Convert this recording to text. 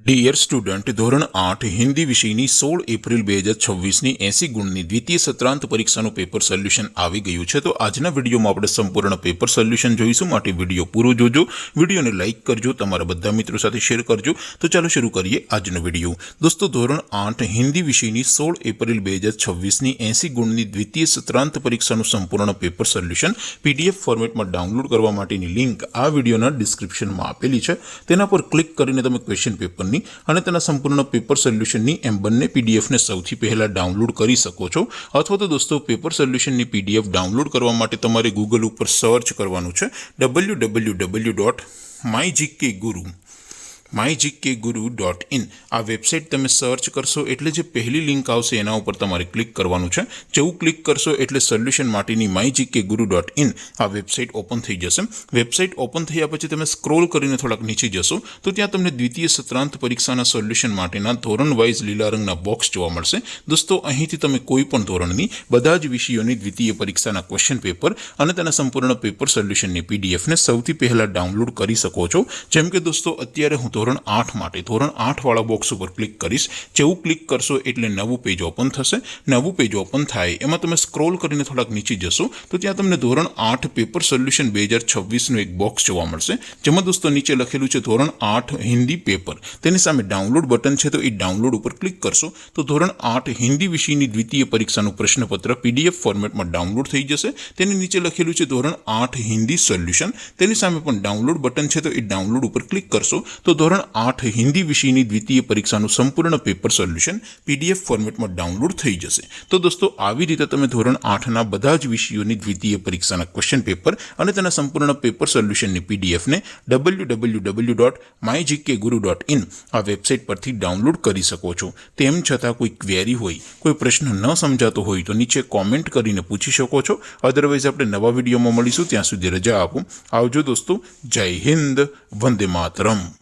Dear student, ધોરણ 8 હિન્દી વિષયની 16 April 2026ની 80 ગુણની દ્વિતીય સત્રાંત પરીક્ષાનું પેપર સોલ્યુશન આવી ગયું છે। તો આજના વિડીયોમાં આપણે સંપૂર્ણ પેપર સોલ્યુશન જોઈશું, માટે વિડીયો પૂરો જોજો, વિડીયોને લાઇક કરજો, તમારા બધા મિત્રો સાથે શેર કરજો। તો ચાલો શરૂ કરીએ આજનો વિડીયો। દોસ્તો, ધોરણ 8 હિન્દી વિષયની 16 એપ્રિલ 2026ની 80 ગુણની દ્વિતીય સત્રાંત પરીક્ષાનું સંપૂર્ણ પેપર સોલ્યુશન PDF ફોર્મેટમાં ડાઉનલોડ કરવા માટેની લિંક આ વિડીયોના ડિસ્ક્રિપ્શનમાં આપેલી છે। તેના પર ક્લિક કરીને તમે ક્વેશ્ચન પેપરની અને તેના સંપૂર્ણ પેપર સોલ્યુશનની એમ બંને પીડીએફને સૌથી પહેલા ડાઉનલોડ કરી શકો છો। અથવા તો દોસ્તો, પેપર સોલ્યુશનની પીડીએફ ડાઉનલોડ કરવા માટે તમારે ગૂગલ ઉપર સર્ચ કરવાનું છે www.mygkguru.in। આ વેબસાઇટ તમે સર્ચ કરશો એટલે જે પહેલી લિંક આવશે એના ઉપર તમારે ક્લિક કરવાનું છે। જેવું ક્લિક કરશો એટલે સોલ્યુશન માટેની mygkguru.in આ વેબસાઇટ ઓપન થઈ જશે। વેબસાઇટ ઓપન થયા પછી તમે સ્ક્રોલ કરીને થોડાક નીચે જશો તો ત્યાં તમને દ્વિતીય સત્રાંત પરીક્ષાના સોલ્યુશન માટેના ધોરણ વાઇઝ લીલા રંગના બોક્સ જોવા મળશે। દોસ્તો, અહીંથી તમે કોઈ પણ ધોરણની બધા જ વિષયોની દ્વિતીય પરીક્ષાના ક્વેશ્ચન પેપર અને તેના સંપૂર્ણ પેપર સોલ્યુશનની પીડીએફને સૌથી પહેલા ડાઉનલોડ કરી શકો છો। જેમ કે દોસ્તો, અત્યારે હું ધોરણ 8 માટે ધોરણ 8 વાળા બોક્સ ઉપર ક્લિક કરીશ। જેવું ક્લિક કરશો એટલે નવું પેજ ઓપન થશે। નવું પેજ ઓપન થાય એમાં તમે સ્ક્રોલ કરીને થોડાક નીચે જશો તો ત્યાં તમને ધોરણ 8 પેપર સોલ્યુશન 2026નું એક બોક્સ જોવા મળશે, જેમાં દોસ્તો નીચે લખેલું છે ધોરણ 8 હિન્દી પેપર। તેની સામે ડાઉનલોડ બટન છે, તો એ ડાઉનલોડ ઉપર ક્લિક કરશો તો ધોરણ 8 હિન્દી વિષયની દ્વિતીય પરીક્ષાનું પ્રશ્નપત્ર PDF ફોર્મેટમાં ડાઉનલોડ થઈ જશે। તેની નીચે લખેલું છે ધોરણ 8 હિન્દી સોલ્યુશન। તેની સામે પણ ડાઉનલોડ બટન છે, તો એ ડાઉનલોડ ઉપર ક્લિક કરશો તો ધોરણ 8 હિન્દી વિષયની દ્વિતીય પરીક્ષાનું સંપૂર્ણ પેપર સોલ્યુશન PDF ફોર્મેટમાં ડાઉનલોડ થઈ જશે। તો દોસ્તો, આવી રીતે તમે ધોરણ 8ના બધા જ વિષયોની દ્વિતીય પરીક્ષાના ક્વેશ્ચન પેપર અને તેના સંપૂર્ણ પેપર સોલ્યુશનની પીડીએફને www.mygkguru.in આ વેબસાઇટ પરથી ડાઉનલોડ કરી શકો છો। તેમ છતાં કોઈ ક્વેરી હોય, કોઈ પ્રશ્ન ન સમજાતો હોય તો નીચે કોમેન્ટ કરીને પૂછી શકો છો। અધરવાઇઝ આપણે નવા વિડીયોમાં મળીશું, ત્યાં સુધી રજા આપો। આવજો દોસ્તો, જય હિન્દ, વંદે માતરમ।